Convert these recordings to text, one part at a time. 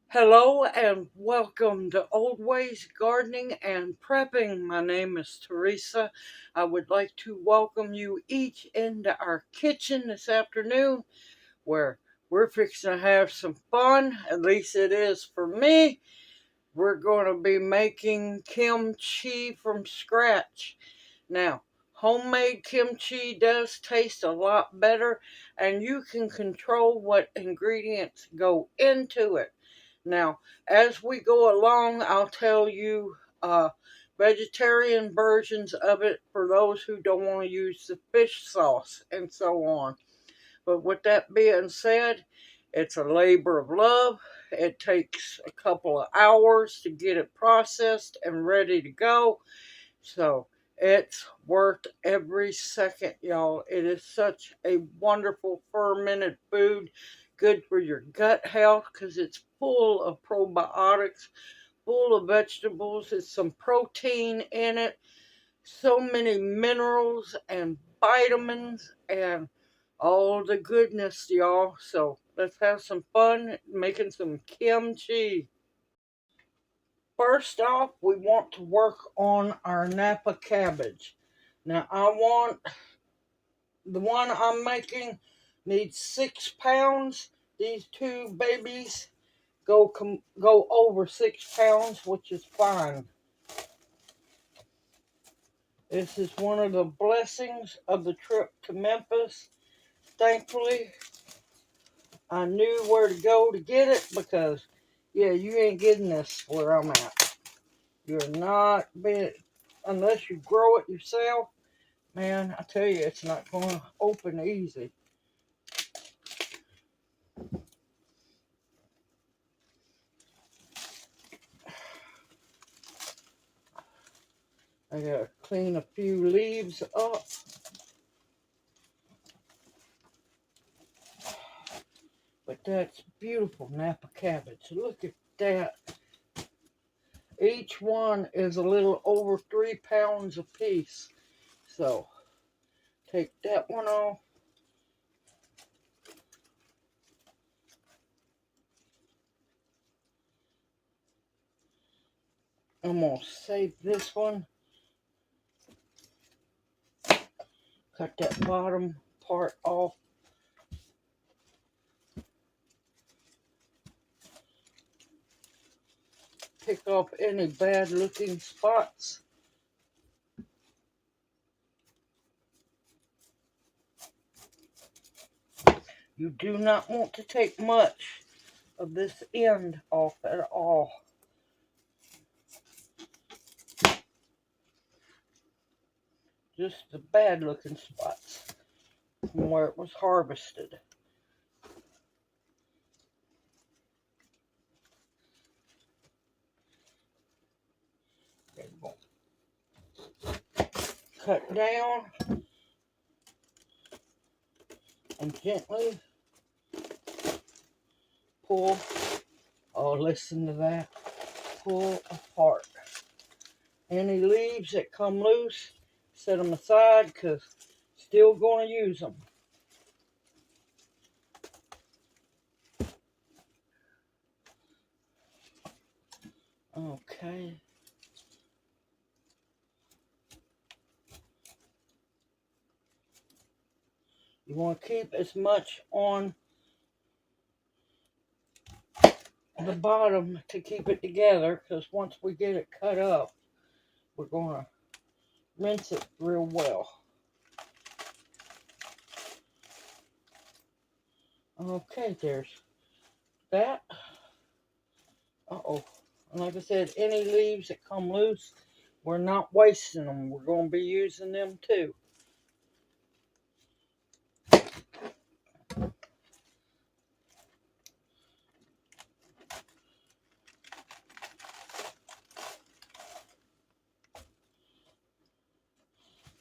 Hello and welcome to Old Ways Gardening and Prepping. My name is Teresa. I would like to welcome you each into our kitchen this afternoon where we're fixing to have some fun. At least it is for me. We're going to be making kimchi from scratch. Now, homemade kimchi does taste a lot better, and you can control what ingredients go into it. Now, as we go along, I'll tell you vegetarian versions of it for those who don't want to use the fish sauce and so on. But with that being said, it's a labor of love. It takes a couple of hours to get it processed and ready to go. So it's worth every second, y'all. It is such a wonderful fermented food, good for your gut health because it's full of probiotics, full of vegetables. It's some protein in it, so many minerals and vitamins and all the goodness, y'all. So let's have some fun making some kimchi. First off, we want to work on our napa cabbage. Now, the one I'm making needs 6 pounds. These two babies go over 6 pounds, which is fine. This is one of the blessings of the trip to Memphis. Thankfully, I knew where to go to get it because, yeah, you ain't getting this where I'm at. You're not being, unless you grow it yourself, man, I tell you, it's not going to open easy. I gotta clean a few leaves up. But that's beautiful napa cabbage. Look at that. Each one is a little over 3 pounds a piece. So, take that one off. I'm going to save this one. Cut that bottom part off. Pick off any bad looking spots. You do not want to take much of this end off at all. Just the bad looking spots from where it was harvested. Cut down and gently pull. Oh, listen to that. Pull apart. Any leaves that come loose, set them aside because still going to use them. Okay. You want to keep as much on the bottom to keep it together because once we get it cut up, we're going to rinse it real well. Okay, there's that. Uh-oh. And like I said, any leaves that come loose, we're not wasting them. We're going to be using them too.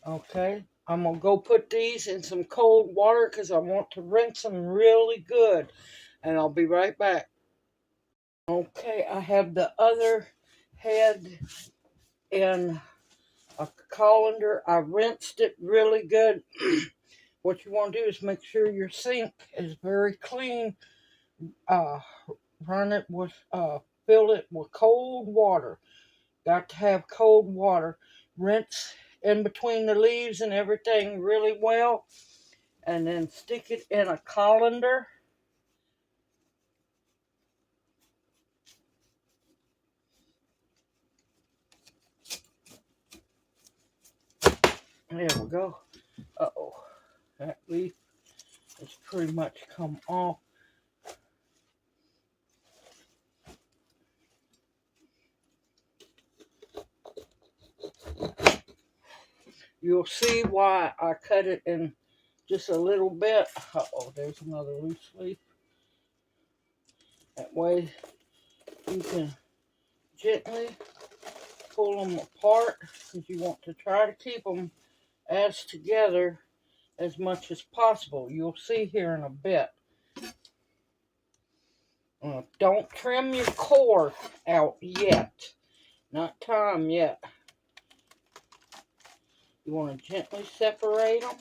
Okay, I'm going to go put these in some cold water because I want to rinse them really good. And I'll be right back. Okay, I have the other head in a colander. I rinsed it really good. What you want to do is make sure your sink is very clean. Uh, Run it with, fill it with cold water. Got to have cold water. Rinse in between the leaves and everything really well. And then stick it in a colander. There we go. Uh-oh. That leaf has pretty much come off. You'll see why I cut it in just a little bit. Uh-oh, there's another loose leaf. That way you can gently pull them apart because you want to try to keep them as together as much as possible. You'll see here in a bit. Don't trim your core out yet. Not time yet. You want to gently separate them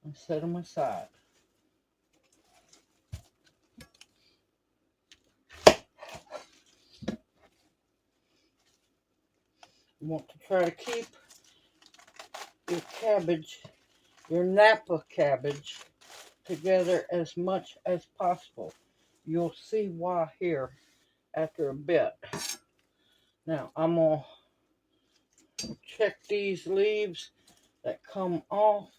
and set them aside. You want to try to keep your cabbage, your napa cabbage, together as much as possible. You'll see why here after a bit. Now I'm going to check these leaves that come off.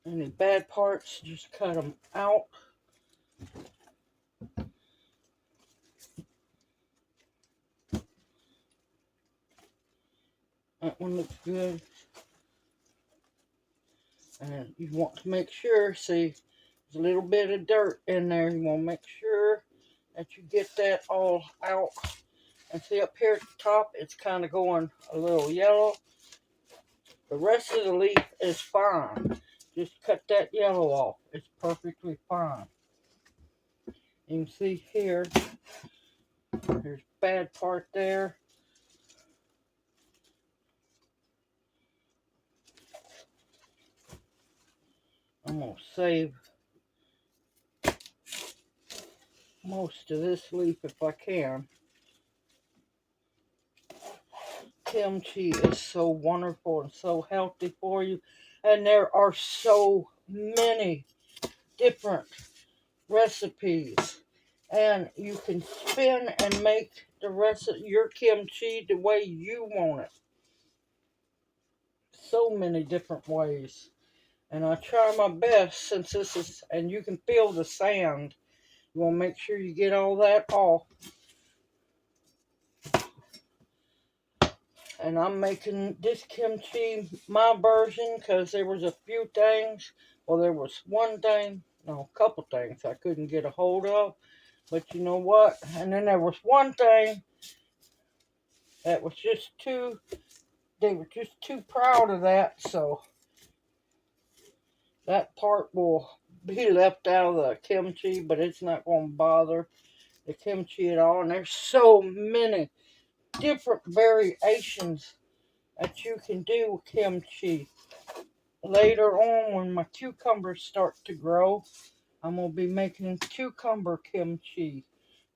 Any bad parts, just cut them out. That one looks good. And you want to make sure, see, there's a little bit of dirt in there. You want to make sure that you get that all out. And see up here at the top, it's kind of going a little yellow. The rest of the leaf is fine. Just cut that yellow off. It's perfectly fine. You can see here, there's a bad part there. I'm going to save most of this leaf if I can. Kimchi is so wonderful and so healthy for you. And there are so many different recipes. And you can spin and make the rest of your kimchi the way you want it. So many different ways. And I try my best since this is, and you can feel the sand. You want to make sure you get all that off. And I'm making this kimchi my version because there was a few things. Well, there was one thing, no, a couple things I couldn't get a hold of. But you know what? And then there was one thing that was just too, they were just too proud of that. So that part will be left out of the kimchi, but it's not going to bother the kimchi at all. And there's so many different variations that you can do with kimchi. Later on, when my cucumbers start to grow, I'm going to be making cucumber kimchi,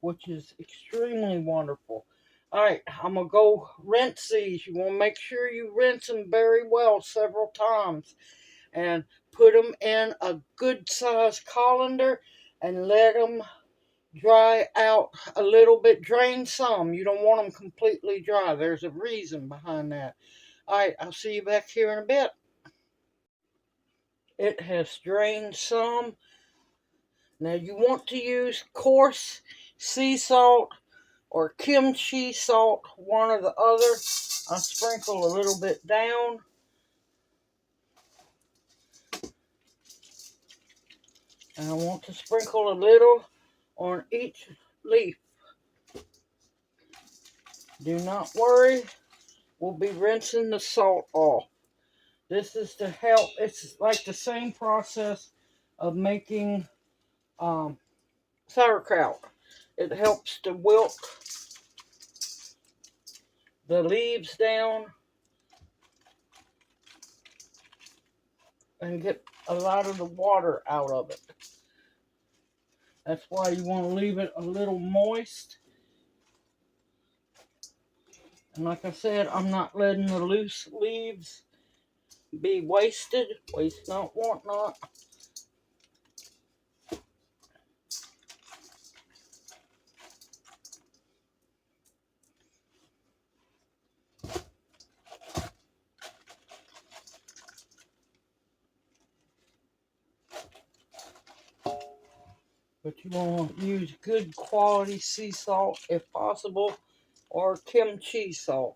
which is extremely wonderful. Alright, I'm going to go rinse these. You want to make sure you rinse them very well several times. And put them in a good sized colander and let them dry out a little bit. Drain some. You don't want them completely dry. There's a reason behind that. Alright, I'll see you back here in a bit. It has drained some. Now you want to use coarse sea salt or kimchi salt, one or the other. I sprinkle a little bit down. And I want to sprinkle a little on each leaf. Do not worry, we'll be rinsing the salt off. This is to help, it's like the same process of making sauerkraut. It helps to wilt the leaves down and get a lot of the water out of it. That's why you want to leave it a little moist. And like I said, I'm not letting the loose leaves be wasted. Waste not, want not. But you want to use good quality sea salt if possible, or kimchi salt.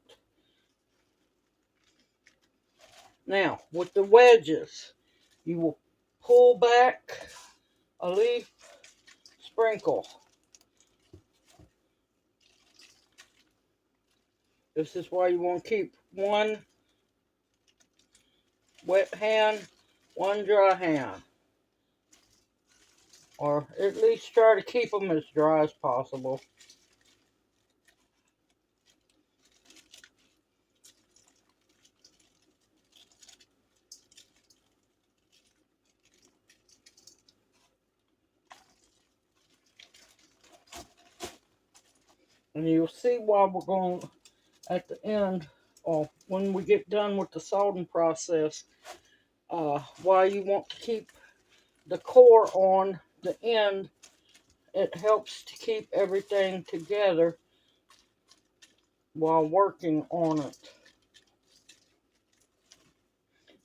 Now, with the wedges, you will pull back a leaf, sprinkle. This is why you want to keep one wet hand, one dry hand. Or at least try to keep them as dry as possible. And you'll see why we're going at the end, or when we get done with the salting process, why you want to keep the core on the end. It helps to keep everything together while working on it.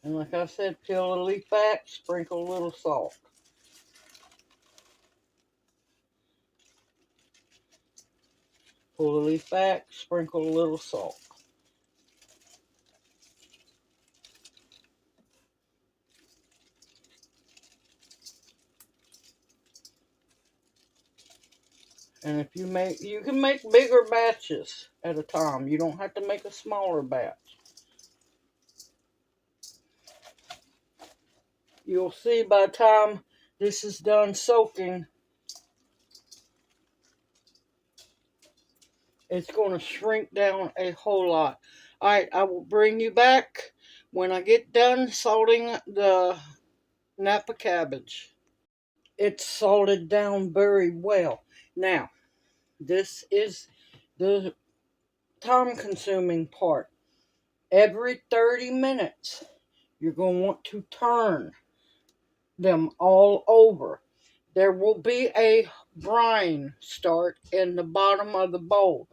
And like I said, peel the leaf back, sprinkle a little salt. Pull the leaf back, sprinkle a little salt. And if you can make bigger batches at a time. You don't have to make a smaller batch. You'll see by the time this is done soaking, it's going to shrink down a whole lot. Alright, I will bring you back when I get done salting the napa cabbage. It's salted down very well. Now, this is the time-consuming part. Every 30 minutes, you're going to want to turn them all over. There will be a brine start in the bottom of the bowl.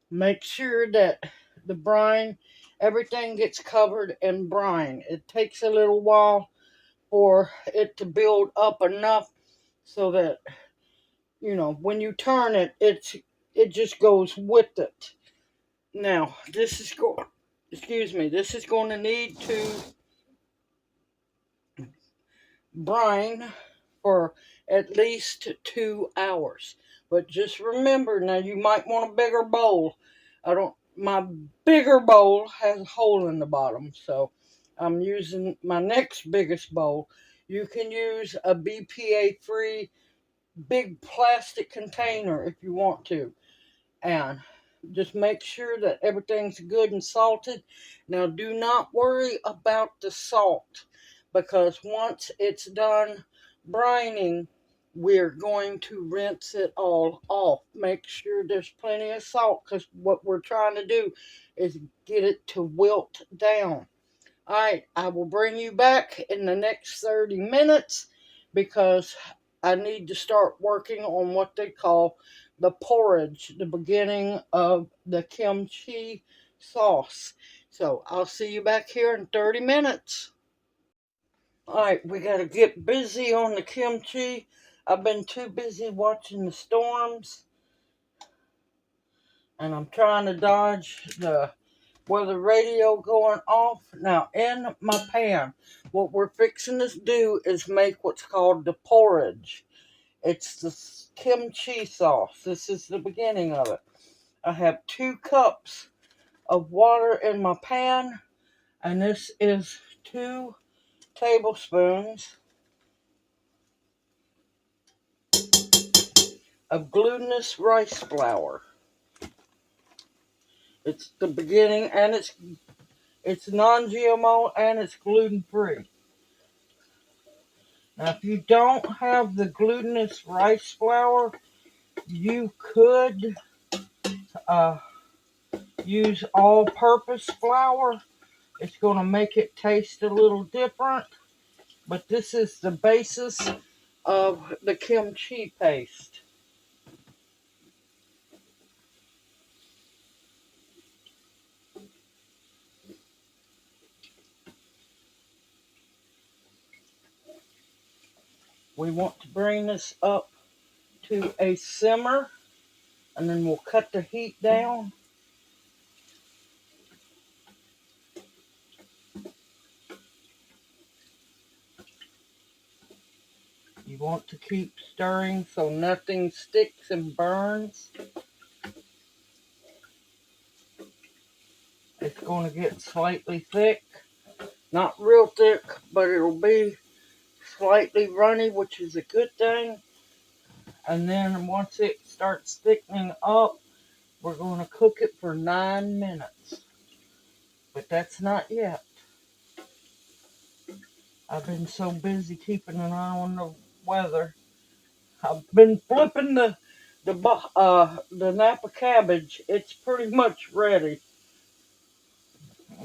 Make sure that the brine, everything gets covered in brine. It takes a little while for it to build up enough so that, you know, when you turn it, it just goes with it. Now, this is going to need to brine for at least 2 hours. But just remember, now you might want a bigger bowl. My bigger bowl has a hole in the bottom, so I'm using my next biggest bowl. You can use a BPA-free big plastic container if you want to. And just make sure that everything's good and salted. Now, do not worry about the salt, because once it's done brining, we're going to rinse it all off. Make sure there's plenty of salt, because what we're trying to do is get it to wilt down. Alright, I will bring you back in the next 30 minutes because I need to start working on what they call the porridge, the beginning of the kimchi sauce. So I'll see you back here in 30 minutes. Alright, we got to get busy on the kimchi. I've been too busy watching the storms, and I'm trying to dodge the with the radio going off. Now, in my pan, what we're fixing to do is make what's called the porridge. It's the kimchi sauce. This is the beginning of it. I have 2 cups of water in my pan, and this is 2 tablespoons of glutenous rice flour. It's the beginning, and it's non-GMO, and it's gluten-free. Now, if you don't have the glutinous rice flour, you could use all-purpose flour. It's going to make it taste a little different, but this is the basis of the kimchi paste. We want to bring this up to a simmer, and then we'll cut the heat down. You want to keep stirring so nothing sticks and burns. It's going to get slightly thick. Not real thick, but it'll be slightly runny, which is a good thing. And then once it starts thickening up, we're going to cook it for 9 minutes. But that's not yet. I've been so busy keeping an eye on the weather. I've been flipping the napa cabbage. It's pretty much ready.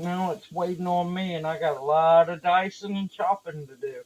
Now it's waiting on me, and I got a lot of dicing and chopping to do.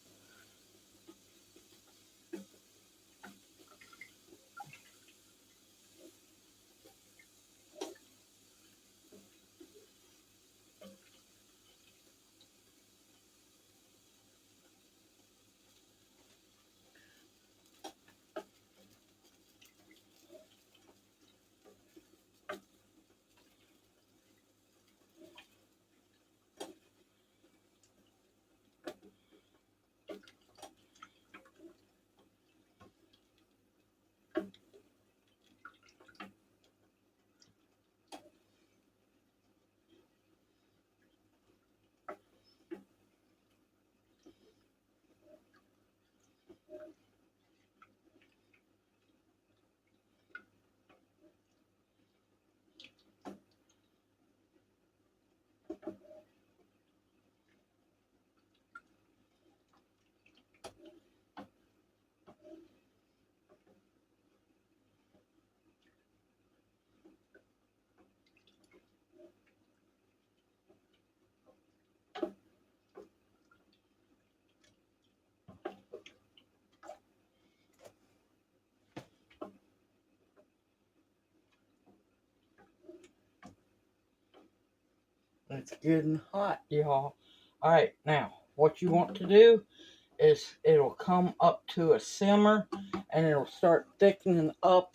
It's getting hot, y'all. Alright, now, what you want to do is it'll come up to a simmer, and it'll start thickening up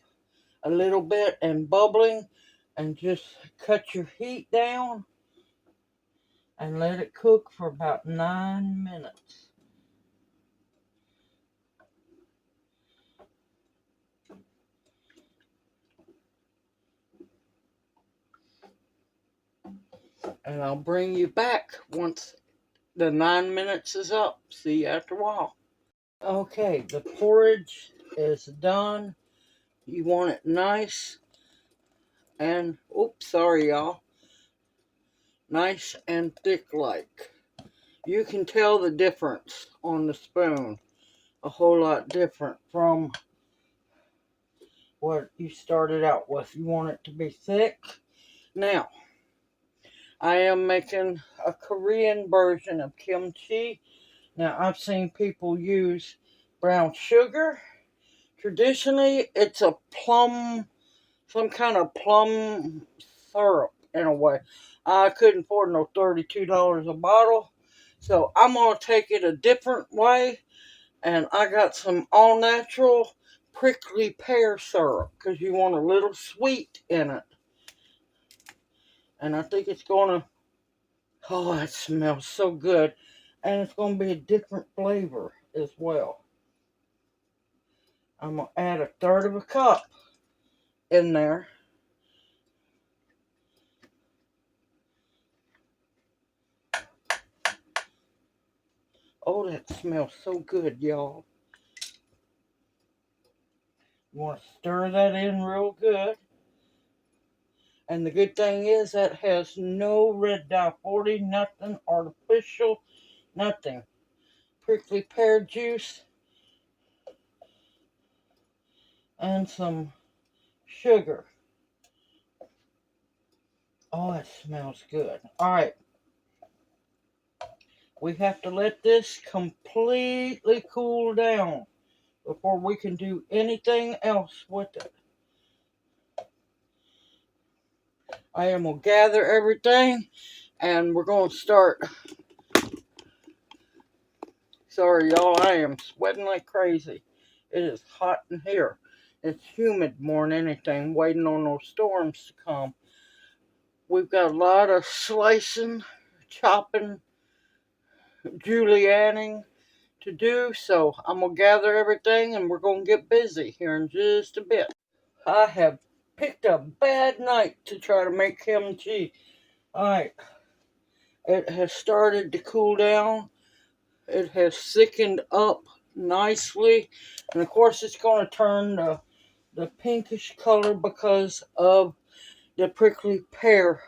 a little bit and bubbling, and just cut your heat down and let it cook for about 9 minutes. And I'll bring you back once the 9 minutes is up. See you after a while. Okay, the porridge is done. You want it nice and, oops, sorry y'all, nice and thick like. You can tell the difference on the spoon. A whole lot different from what you started out with. You want it to be thick. Now, I am making a Korean version of kimchi. Now, I've seen people use brown sugar. Traditionally, it's a plum, some kind of plum syrup in a way. I couldn't afford no $32 a bottle, so I'm going to take it a different way. And I got some all-natural prickly pear syrup because you want a little sweet in it. And I think it's going to, oh, it smells so good. And it's going to be a different flavor as well. I'm going to add 1/3 of a cup in there. Oh, that smells so good, y'all. You want to stir that in real good. And the good thing is that has no red dye 40, nothing artificial, nothing. Prickly pear juice and some sugar. Oh, it smells good. All right. We have to let this completely cool down before we can do anything else with it. I am going to gather everything and we're going to start. Sorry, y'all, I am sweating like crazy. It is hot in here. It's humid more than anything, waiting on those storms to come. We've got a lot of slicing, chopping, julienning to do, so I'm going to gather everything and we're going to get busy here in just a bit. I have picked a bad night to try to make kimchi. Alright, it has started to cool down. It has thickened up nicely, and of course it's going to turn the pinkish color because of the prickly pear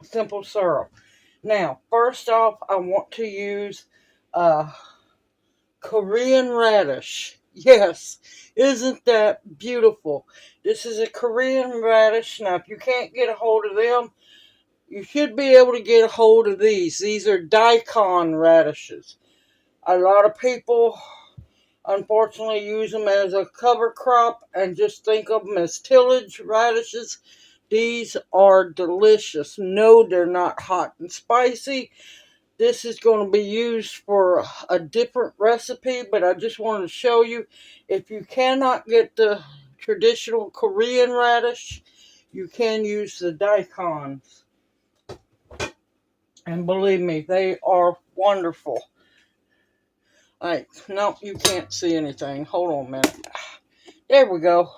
simple syrup. Now, first off, I want to use Korean radish. Yes, isn't that beautiful? This is a Korean radish. Now, if you can't get a hold of them, you should be able to get a hold of these. These are daikon radishes. A lot of people, unfortunately, use them as a cover crop and just think of them as tillage radishes. These are delicious. No, they're not hot and spicy. This is going to be used for a different recipe, but I just wanted to show you, if you cannot get the traditional Korean radish, you can use the daikons. And believe me, they are wonderful. Alright, no, you can't see anything. Hold on a minute. There we go.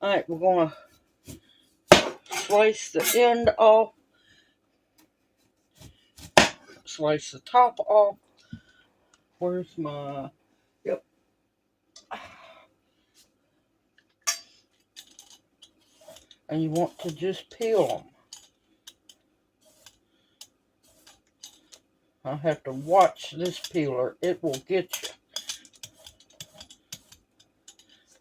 Alright, we're going to slice the end off. Slice the top off. Where's my... Yep. And you want to just peel them. I have to watch this peeler. It will get you.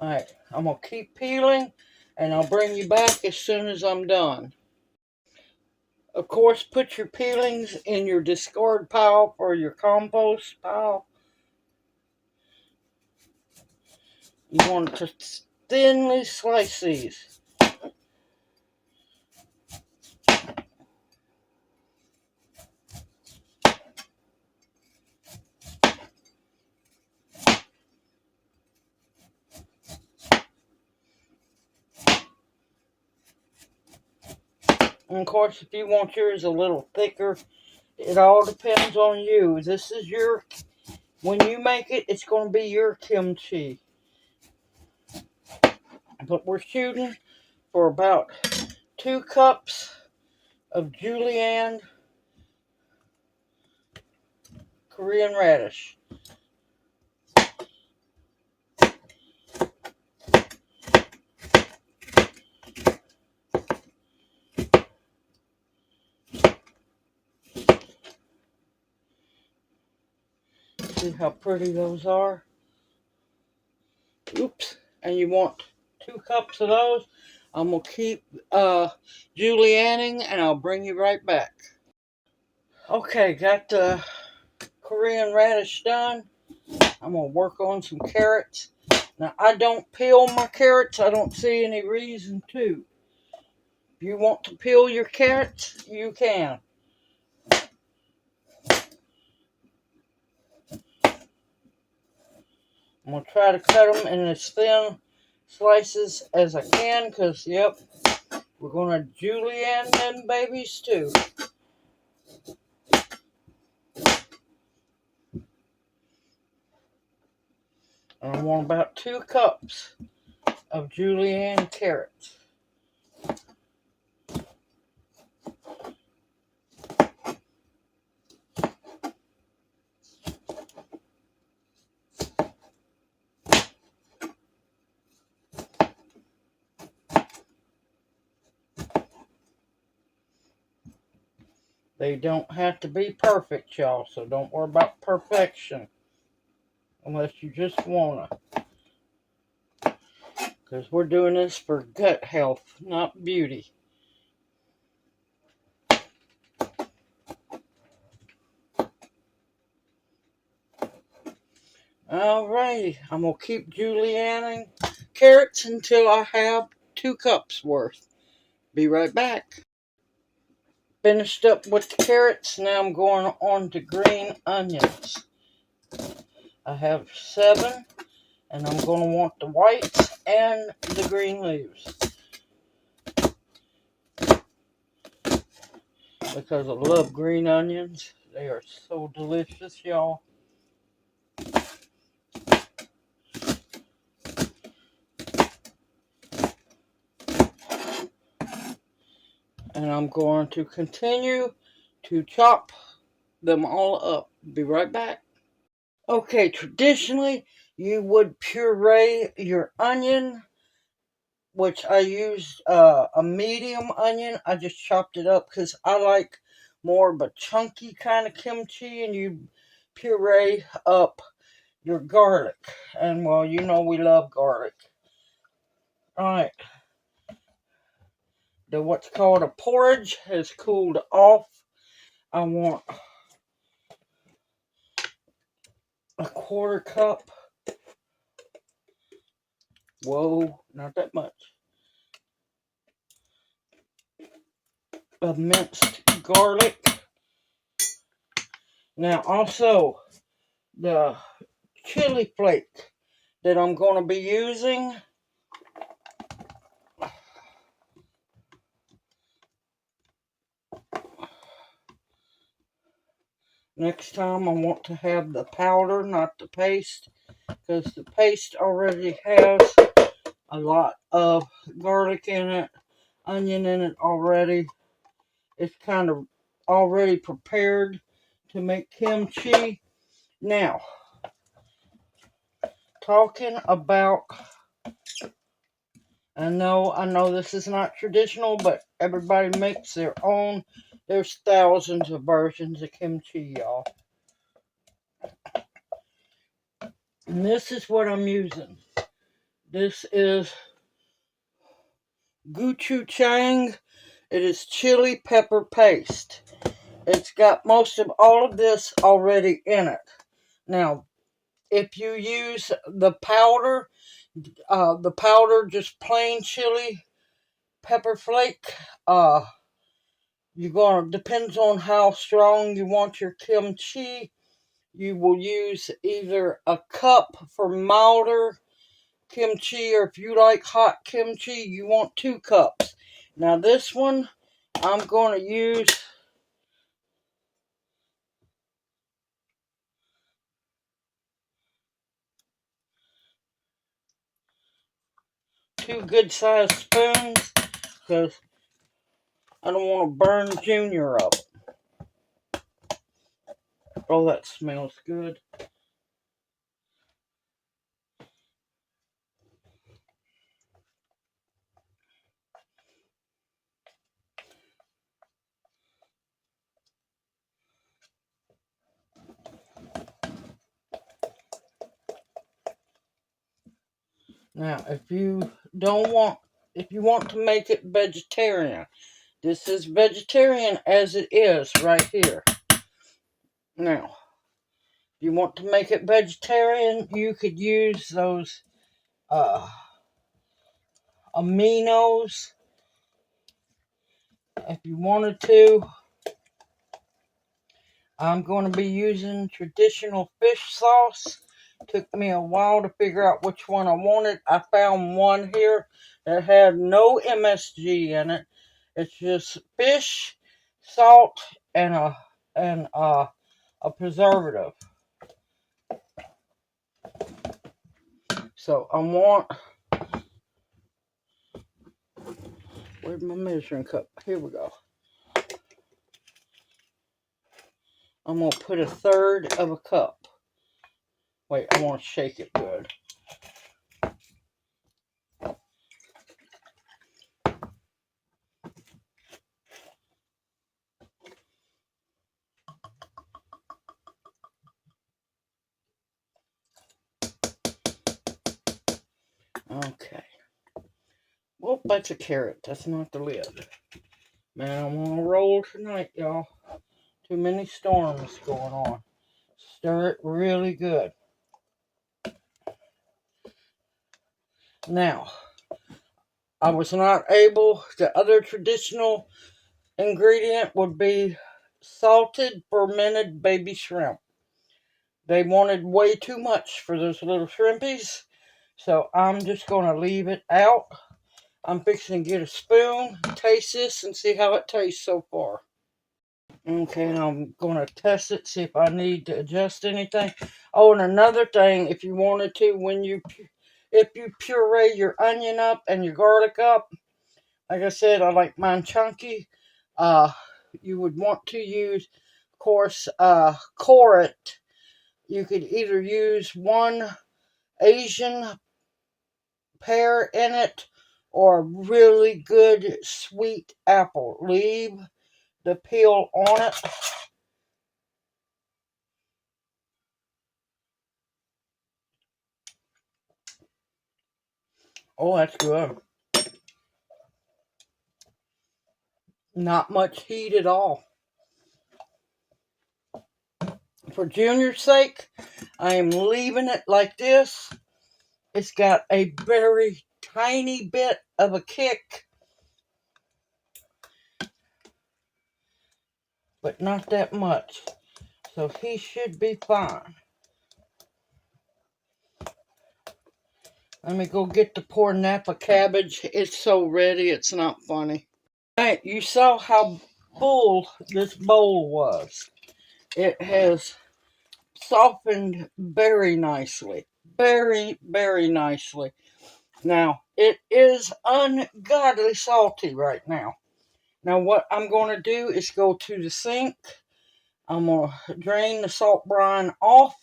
Alright, I'm going to keep peeling, and I'll bring you back as soon as I'm done. Of course, put your peelings in your discard pile or your compost pile. You want to thinly slice these. And of course, if you want yours a little thicker, it all depends on you. This is your, when you make it, it's going to be your kimchi. But we're shooting for about 2 cups of julienne Korean radish. See how pretty those are? Oops. And you want 2 cups of those. I'm going to keep julienning, and I'll bring you right back. Okay, got the Korean radish done. I'm going to work on some carrots. Now, I don't peel my carrots. I don't see any reason to. If you want to peel your carrots, you can. I'm going to try to cut them in as thin slices as I can because, yep, We're going to julienne them babies too. And I want about 2 cups of julienne carrots. They don't have to be perfect, y'all, so don't worry about perfection unless you just want to. Because we're doing this for gut health, not beauty. Alrighty, I'm going to keep julienning carrots until I have 2 cups worth. Be right back. Finished up with the carrots. Now I'm going on to green onions. I have 7, and I'm going to want the whites and the green leaves. Because I love green onions. They are so delicious, y'all. And I'm going to continue to chop them all up. Be right back. Okay, traditionally, you would puree your onion, which I used a medium onion. I just chopped it up because I like more of a chunky kind of kimchi, and you puree up your garlic. And, well, you know we love garlic. Alright. The what's called a porridge has cooled off. I want a 1/4 cup. Whoa, not that much. Of minced garlic. Now also the chili flake that I'm going to be using. Next time I want to have the powder, not the paste, because the paste already has a lot of garlic in it, onion in it already. It's kind of already prepared to make kimchi. Now, talking about, I know this is not traditional, but everybody makes their own. There's thousands of versions of kimchi, y'all. And this is what I'm using. This is gochujang. It is chili pepper paste. It's got most of all of this already in it. Now, if you use the powder just plain chili pepper flake, you're gonna, depends on how strong you want your kimchi. You will use either a cup for milder kimchi, or if you like hot kimchi, you want 2 cups. Now this one, I'm going to use 2 good-sized spoons because I don't want to burn Junior up. Oh, that smells good. Now, if you want to make it vegetarian, this is vegetarian as it is right here. Now, if you want to make it vegetarian, you could use those aminos if you wanted to. I'm going to be using traditional fish sauce Took me a while to figure out which one I wanted. I found one here that had no MSG in it. It's just fish, salt, and a preservative. So I want. Where's my measuring cup? Here we go. I'm going to put 1/3 of a cup. Wait, I want to shake it good. Okay. Well, that's a carrot. That's not the lid. Man, I'm on a roll tonight, y'all. Too many storms going on. Stir it really good. Now, I was not able, the other traditional ingredient would be salted fermented baby shrimp. They wanted way too much for those little shrimpies, so I'm just going to leave it out. I'm fixing to get a spoon, taste this, and see how it tastes so far. Okay, I'm going to test it, see if I need to adjust anything. Oh, and another thing, if you wanted to, if you puree your onion up and your garlic up, like I said, I like mine chunky. You would want to use, of course, core it. You could either use one Asian pear in it or a really good sweet apple. Leave the peel on it. Oh, that's good. Not much heat at all. For Junior's sake, I am leaving it like this. It's got a very tiny bit of a kick, but not that much. So he should be fine. Let me go get the poor napa cabbage. It's so ready, it's not funny. Alright, you saw how full this bowl was. It has softened very nicely. Very, very nicely. Now, it is ungodly salty right now. Now, what I'm going to do is go to the sink. I'm going to drain the salt brine off.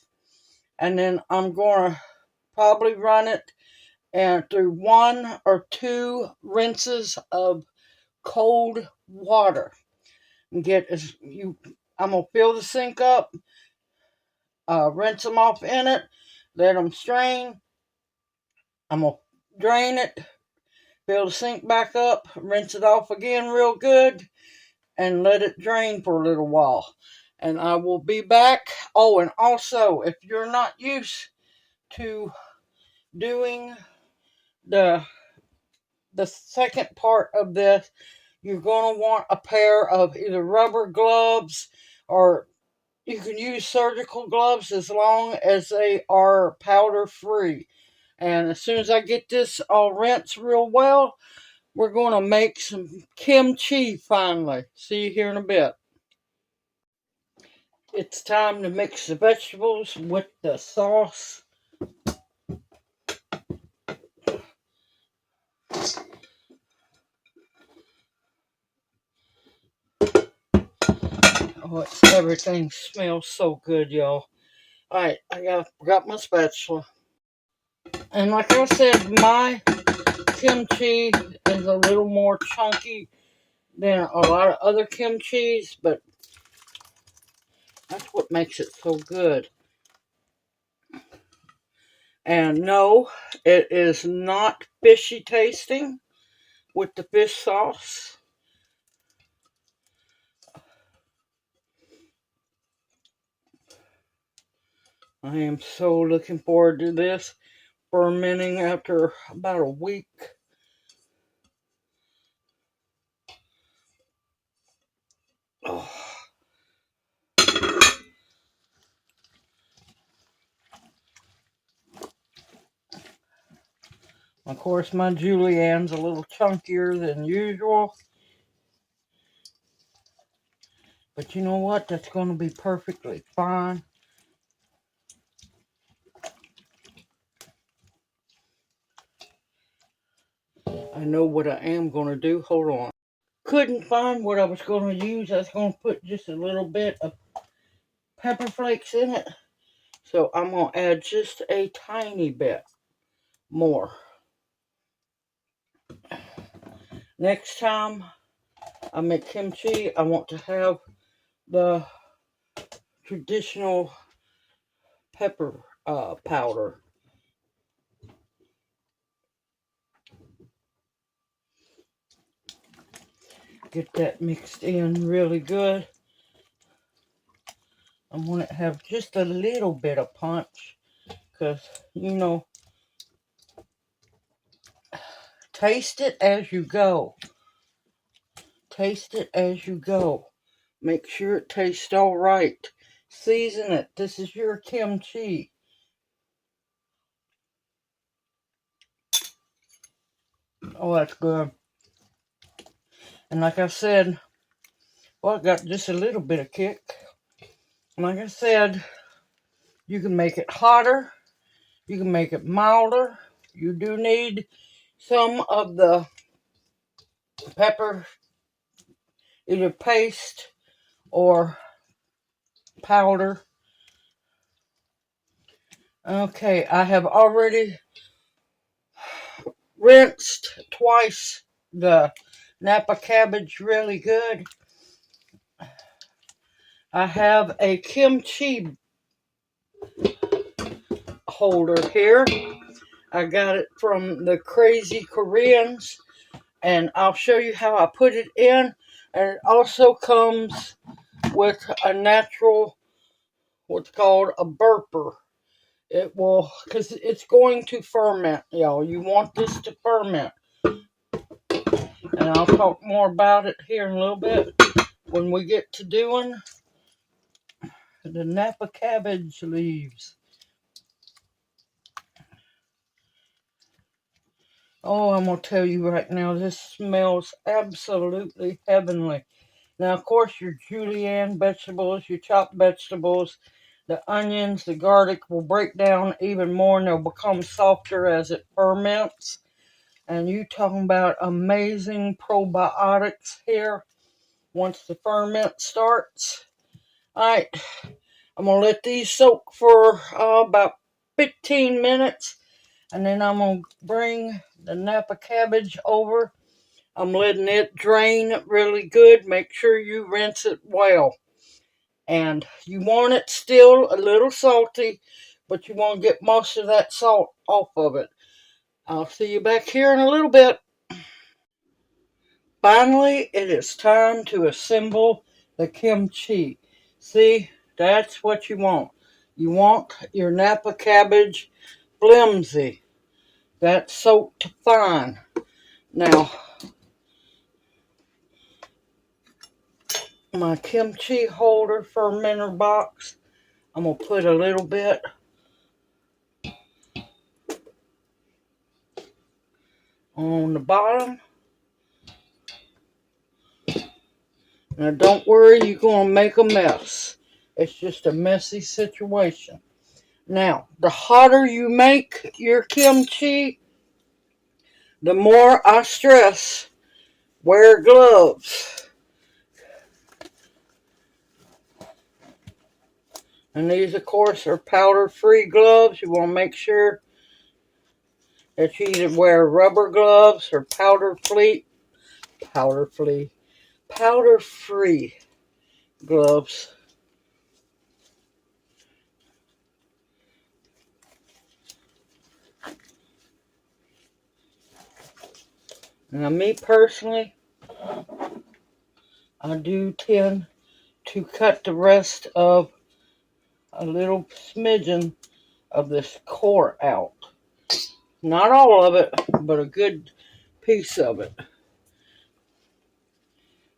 And then I'm going to probably run it through 1 or 2 rinses of cold water. And I'm going to fill the sink up. Rinse them off in it. Let them strain. I'm going to drain it. Fill the sink back up. Rinse it off again real good. And let it drain for a little while. And I will be back. Oh, and also, if you're not used to doing the second part of this, you're going to want a pair of either rubber gloves, or you can use surgical gloves as long as they are powder free. And as soon as I get this all rinsed real well, we're going to make some kimchi finally. See you here in a bit. It's time to mix the vegetables with the sauce. Oh, everything smells so good, y'all. Alright, I got my spatula. And like I said, my kimchi is a little more chunky than a lot of other kimchis, but that's what makes it so good. And no, it is not fishy tasting with the fish sauce. I am so looking forward to this fermenting after about a week. Oh. Of course, my julienne's a little chunkier than usual. But you know what? That's going to be perfectly fine. I know what I am going to do. Hold on. Couldn't find what I was going to use. I was going to put just a little bit of pepper flakes in it. So I'm going to add just a tiny bit more. Next time I make kimchi, I want to have the traditional pepper powder. Get that mixed in really good. I want it to have just a little bit of punch because, you know, taste it as you go. Taste it as you go. Make sure it tastes all right. Season it. This is your kimchi. Oh, that's good. And like I said, well, I got just a little bit of kick. Like I said, you can make it hotter. You can make it milder. You do need some of the pepper, either paste or powder. Okay, I have already rinsed twice the napa cabbage really good. I have a kimchi holder here. I got it from the Crazy Koreans, and I'll show you how I put it in. And it also comes with a natural, what's called a burper. It will, because it's going to ferment, y'all. You want this to ferment. And I'll talk more about it here in a little bit when we get to doing the napa cabbage leaves. Oh, I'm going to tell you right now, this smells absolutely heavenly. Now, of course, your julienne vegetables, your chopped vegetables, the onions, the garlic will break down even more and they'll become softer as it ferments. And you talking about amazing probiotics here once the ferment starts. Alright, I'm going to let these soak for about 15 minutes. And then I'm going to bring the napa cabbage over. I'm letting it drain really good. Make sure you rinse it well. And you want it still a little salty, but you want to get most of that salt off of it. I'll see you back here in a little bit. Finally, it is time to assemble the kimchi. See, that's what you want. You want your napa cabbage flimsy. That's soaked fine. Now, my kimchi holder fermenter box, I'm going to put a little bit on the bottom. Now, don't worry, you're going to make a mess. It's just a messy situation. Now, the hotter you make your kimchi, the more I stress, wear gloves. And these, of course, are powder-free gloves. You want to make sure that you either wear rubber gloves or powder-free gloves. Now, me personally, I do tend to cut the rest of a little smidgen of this core out. Not all of it, but a good piece of it.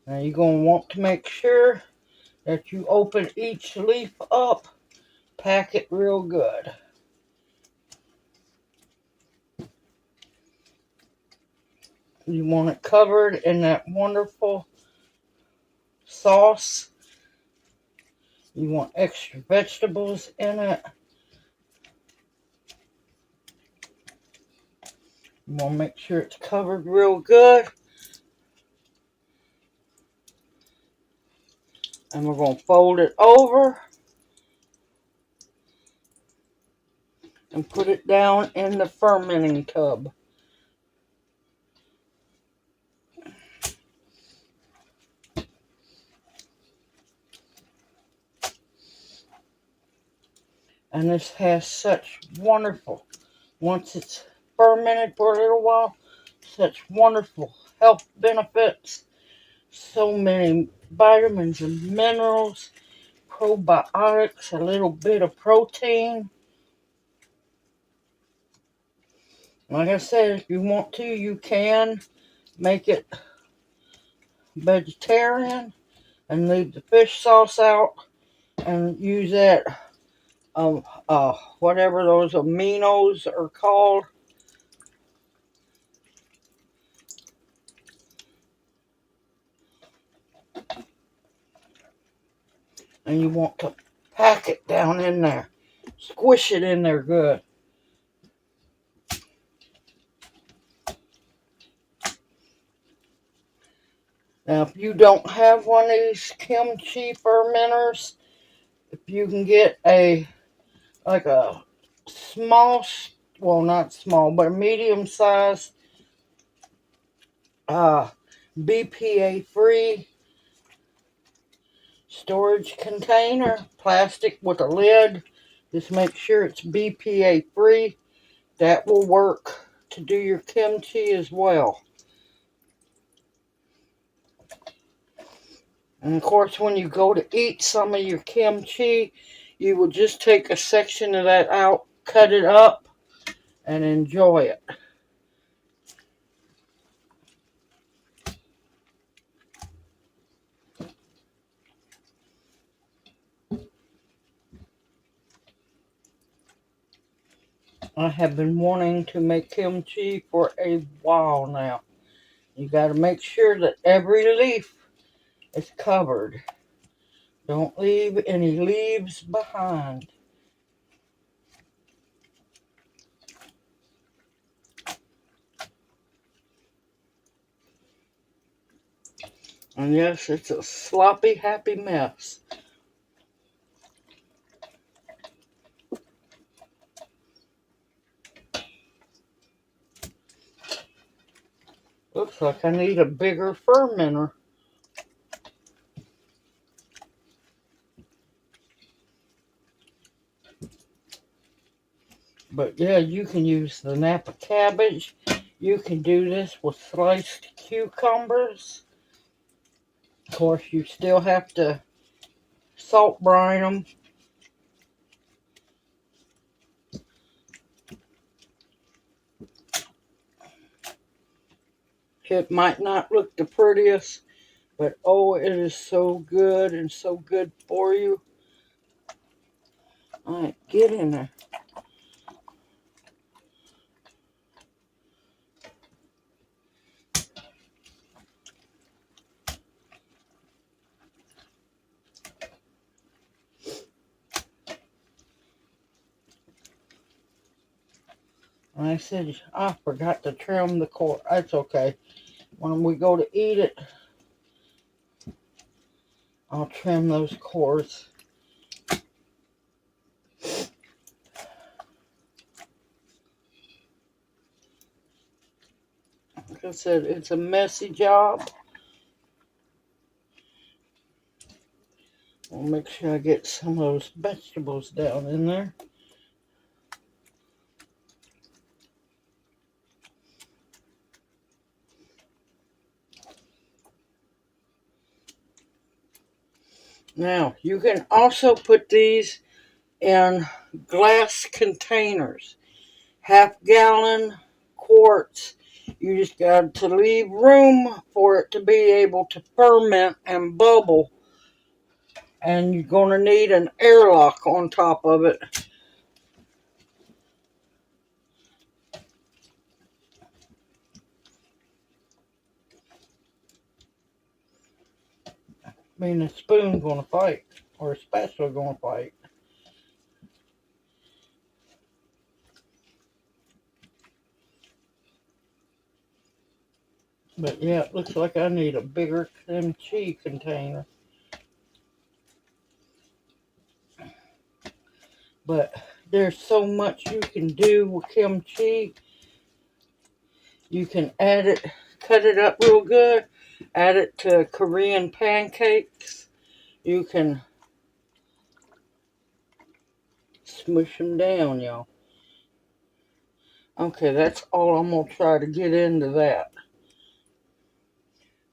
Now you're going to want to make sure that you open each leaf up, pack it real good. You want it covered in that wonderful sauce. You want extra vegetables in it. You want to make sure it's covered real good. And we're going to fold it over and put it down in the fermenting tub. And this has such wonderful, once it's fermented for a little while, such wonderful health benefits. So many vitamins and minerals, probiotics, a little bit of protein. Like I said, if you want to, you can make it vegetarian and leave the fish sauce out and use that, whatever those aminos are called. And you want to pack it down in there. Squish it in there good. Now, if you don't have one of these kimchi fermenters, if you can get like a small, well, not small, but a medium size, BPA-free storage container, plastic with a lid. Just make sure it's BPA-free. That will work to do your kimchi as well. And of course, when you go to eat some of your kimchi, you will just take a section of that out, cut it up, and enjoy it. I have been wanting to make kimchi for a while now. You got to make sure that every leaf is covered. Don't leave any leaves behind. And yes, it's a sloppy, happy mess. Looks like I need a bigger fermenter. But yeah, you can use the napa cabbage. You can do this with sliced cucumbers. Of course, you still have to salt brine them. It might not look the prettiest, but oh, it is so good and so good for you. All right, get in there. And I said, I forgot to trim the cord. That's okay. When we go to eat it, I'll trim those cords. Like I said, it's a messy job. I'll make sure I get some of those vegetables down in there. Now, you can also put these in glass containers, half-gallon, quarts. You just got to leave room for it to be able to ferment and bubble. And you're going to need an airlock on top of it. Me and the spoon gonna fight, or a spatula gonna fight. But yeah, it looks like I need a bigger kimchi container. But there's so much you can do with kimchi. You can add it, cut it up real good, add it to Korean pancakes. You can smush them down, y'all. Okay, that's all I'm going to try to get into that.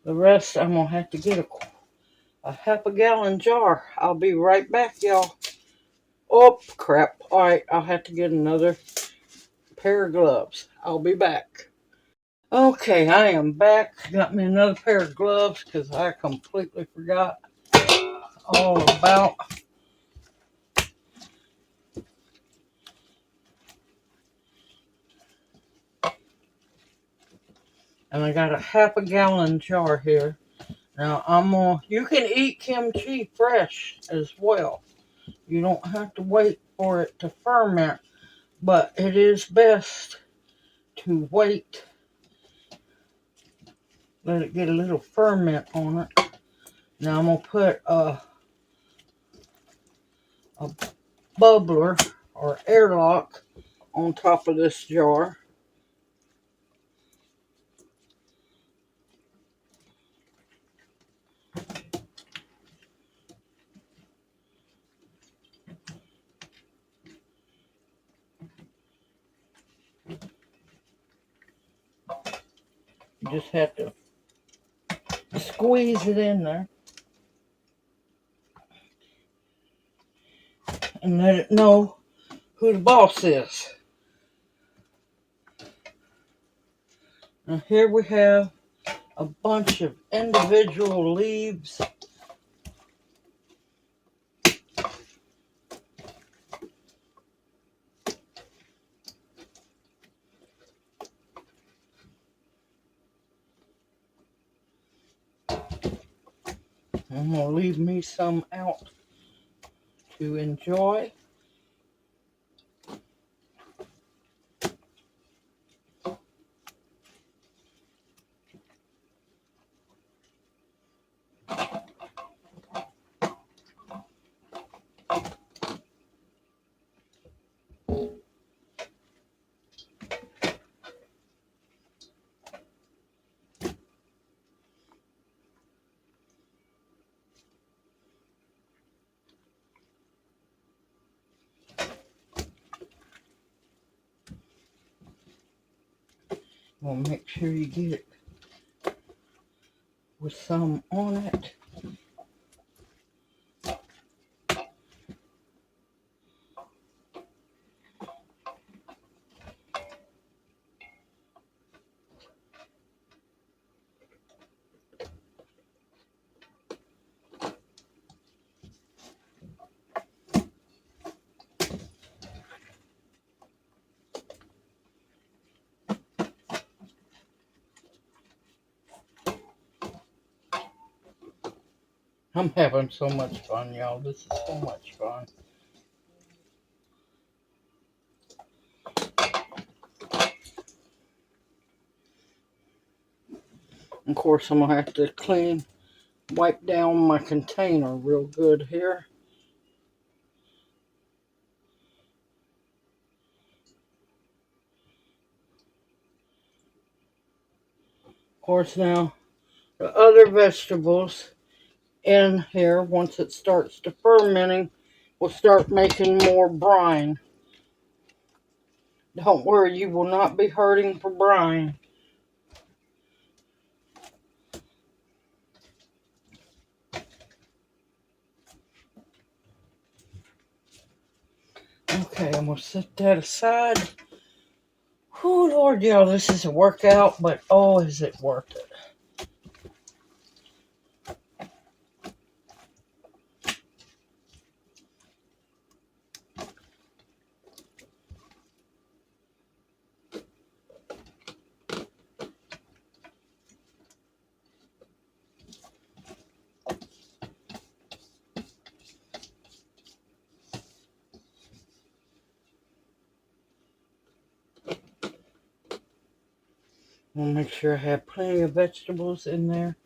The rest, I'm going to have to get a half a gallon jar. I'll be right back, y'all. Oh, crap. All right, I'll have to get another pair of gloves. I'll be back. Okay, I am back. Got me another pair of gloves because I completely forgot all about. And I got a half a gallon jar here. Now you can eat kimchi fresh as well. You don't have to wait for it to ferment, but it is best to wait. Let it get a little ferment on it. Now I'm gonna put a bubbler or airlock on top of this jar. You just have to squeeze it in there and let it know who the boss is. Now here we have a bunch of individual leaves. I'm going to leave me some out to enjoy. Well, make sure you get it with some on it. I'm having so much fun, y'all. This is so much fun. Of course, I'm going to have to wipe down my container real good here. Of course, now, the other vegetables in here, once it starts to fermenting, will start making more brine. Don't worry, you will not be hurting for brine. Okay, I'm going to set that aside. Oh, Lord, y'all, this is a workout, but oh, is it worth it. We'll make sure I have plenty of vegetables in there.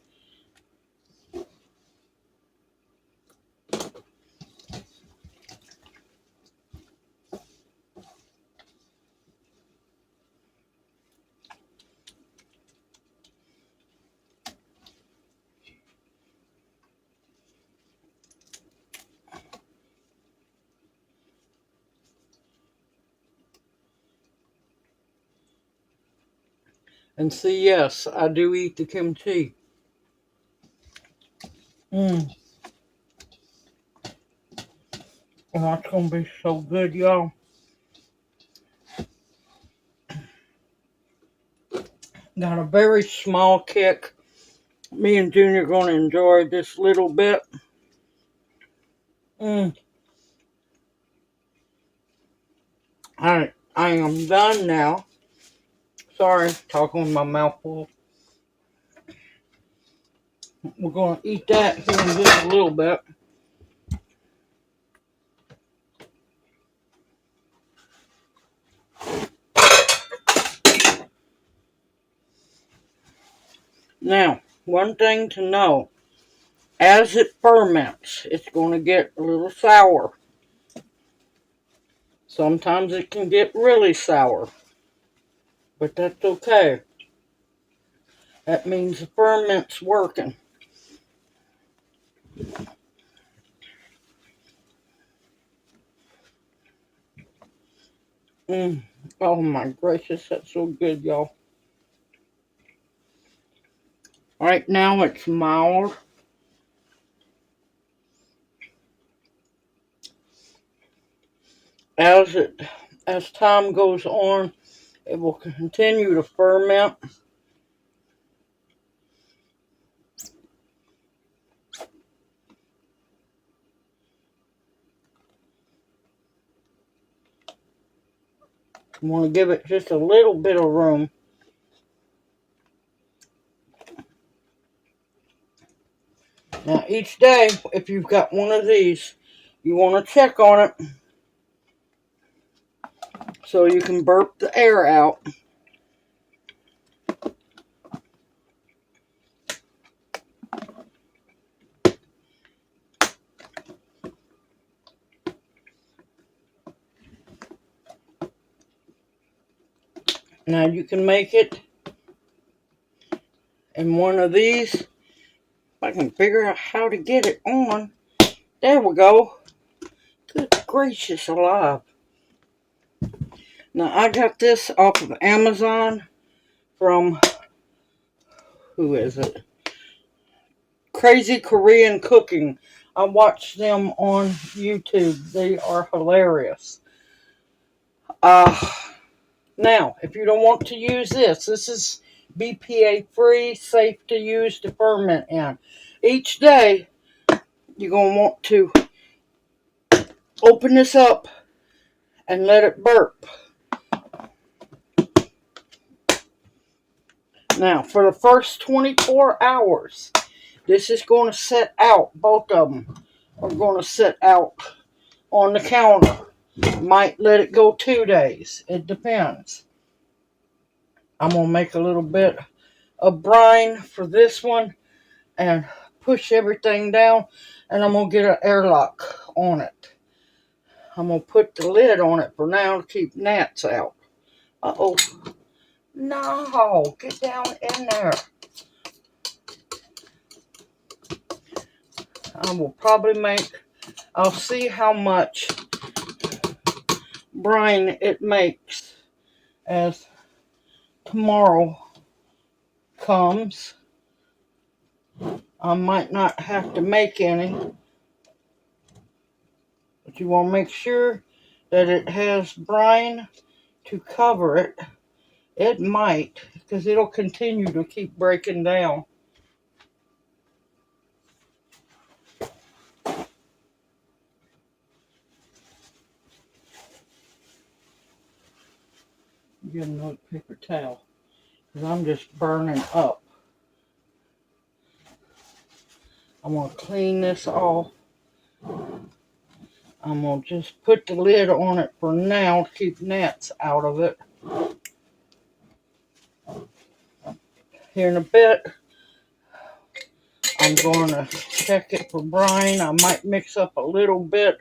And see, yes, I do eat the kimchi. Mmm. Oh, it's going to be so good, y'all. Got a very small kick. Me and Junior are going to enjoy this little bit. I am done now. Sorry, talking with my mouth full. We're going to eat that here in just a little bit. Now, one thing to know, as it ferments, it's going to get a little sour. Sometimes it can get really sour, but that's okay. That means the ferment's working. Oh my gracious, that's so good, y'all. Right now it's mild. As time goes on, it will continue to ferment. You want to give it just a little bit of room. Now each day, if you've got one of these, you want to check on it so you can burp the air out. Now you can make it in one of these. If I can figure out how to get it on. There we go. Good gracious alive. Now I got this off of Amazon from, who is it? Crazy Korean Cooking. I watch them on YouTube. They are hilarious. Now, if you don't want to use this is BPA free, safe to use to ferment in. Each day, you're going to want to open this up and let it burp. Now, for the first 24 hours, this is going to set out. Both of them are going to sit out on the counter. Might let it go 2 days. It depends. I'm going to make a little bit of brine for this one and push everything down, and I'm going to get an airlock on it. I'm going to put the lid on it for now to keep gnats out. Uh-oh. No, get down in there. I will probably I'll see how much brine it makes as tomorrow comes. I might not have to make any, but you want to make sure that it has brine to cover it. It might, because it'll continue to keep breaking down. Get another paper towel, because I'm just burning up. I'm going to clean this off. I'm going to just put the lid on it for now to keep gnats out of it. here in a bit. I'm going to check it for brine. I might mix up a little bit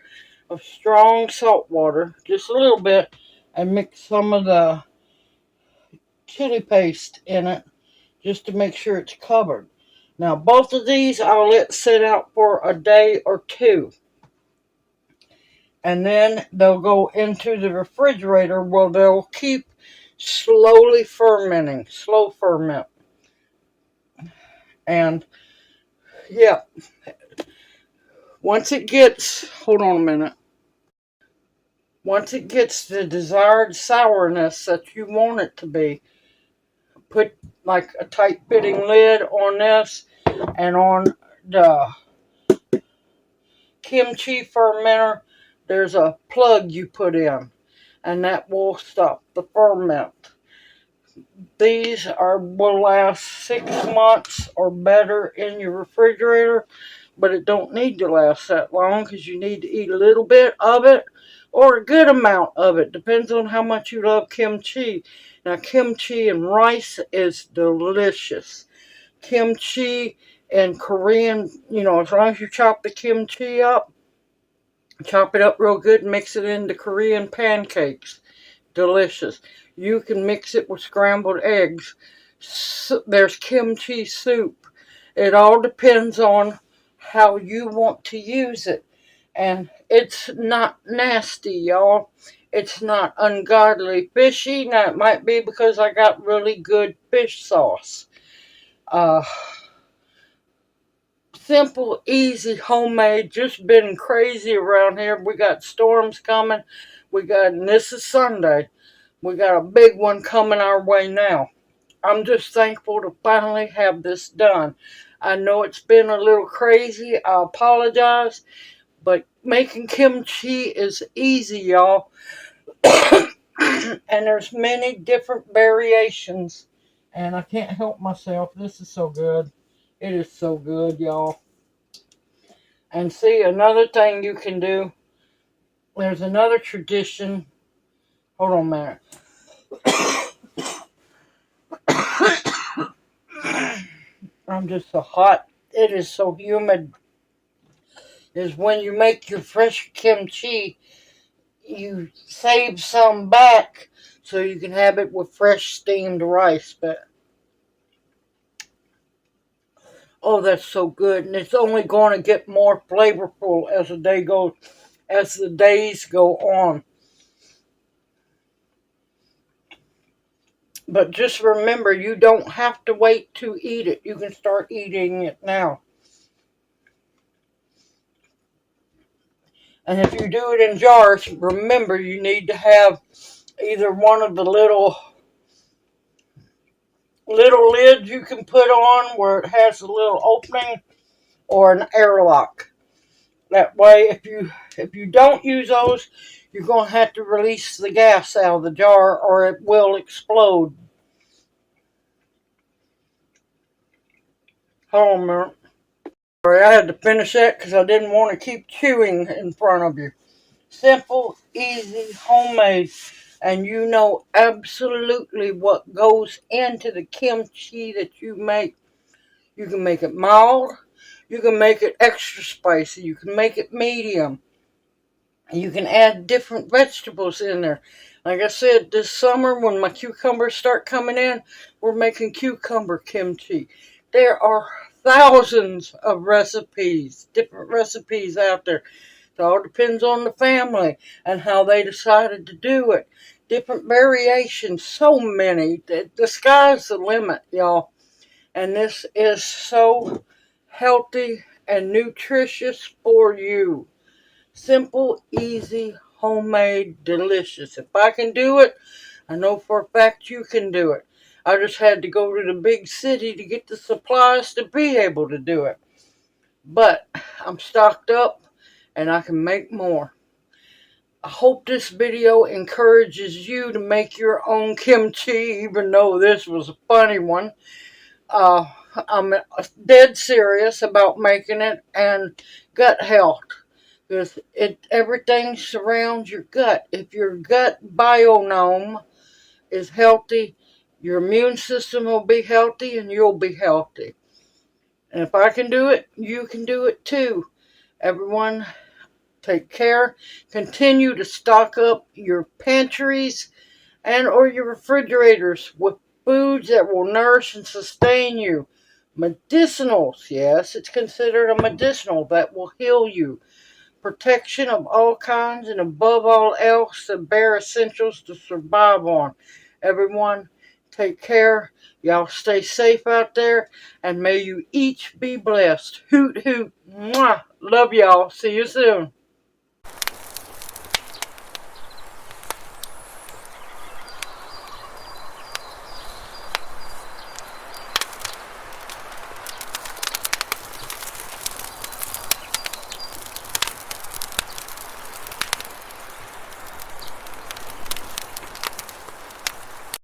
of strong salt water, just a little bit, and mix some of the chili paste in it just to make sure it's covered. Now, both of these I'll let sit out for a day or two. And then they'll go into the refrigerator where they'll keep slowly fermenting, slow ferment. And yeah, once it gets, hold on a minute. Once it gets the desired sourness that you want it to be, put like a tight fitting lid on this and on the kimchi fermenter. There's a plug you put in, and that will stop the ferment. These will last 6 months or better in your refrigerator, but it don't need to last that long because you need to eat a little bit of it or a good amount of it. Depends on how much you love kimchi. Now, kimchi and rice is delicious. Kimchi and Korean, as long as you chop the kimchi up, chop it up real good and mix it into Korean pancakes. Delicious. You can mix it with scrambled eggs. There's kimchi soup. It all depends on how you want to use it. And it's not nasty, y'all. It's not ungodly fishy. Now, it might be because I got really good fish sauce. Simple, easy, homemade. Just been crazy around here. We got storms coming. And this is Sunday. We got a big one coming our way now. I'm just thankful to finally have this done. I know it's been a little crazy. I apologize. But making kimchi is easy, y'all. And there's many different variations. And I can't help myself. This is so good. It is so good, y'all. And see, another thing you can do. There's another tradition. Hold on a minute. I'm just so hot. It is so humid. Is when you make your fresh kimchi, you save some back so you can have it with fresh steamed rice. But oh, that's so good, and it's only going to get more flavorful as the days go on. But just remember, you don't have to wait to eat it. You can start eating it now. And if you do it in jars, remember you need to have either one of the little lids you can put on where it has a little opening, or an airlock. That way, if you don't use those, you're going to have to release the gas out of the jar or it will explode. Hold on a minute. Sorry, I had to finish that because I didn't want to keep chewing in front of you. Simple, easy, homemade, and you know absolutely what goes into the kimchi that you make. You can make it mild. You can make it extra spicy. You can make it medium. You can add different vegetables in there. Like I said, this summer when my cucumbers start coming in, we're making cucumber kimchi. There are thousands of recipes, different recipes out there. It all depends on the family and how they decided to do it. Different variations, so many. The sky's the limit, y'all. And this is so healthy and nutritious for you. Simple, easy, homemade, delicious. If I can do it, I know for a fact you can do it. I just had to go to the big city to get the supplies to be able to do it. But I'm stocked up and I can make more. I hope this video encourages you to make your own kimchi, even though this was a funny one. I'm dead serious about making it, and gut health. Because everything surrounds your gut. If your gut biome is healthy, Your immune system will be healthy and you'll be healthy. And if I can do it, you can do it too. Everyone, take care. Continue to stock up your pantries and or your refrigerators with foods that will nourish and sustain you. Medicinals, yes, it's considered a medicinal that will heal you. Protection of all kinds, and above all else, the bare essentials to survive on. Everyone, take care. Y'all stay safe out there, and may you each be blessed. Hoot, hoot. Mwah. Love y'all. See you soon.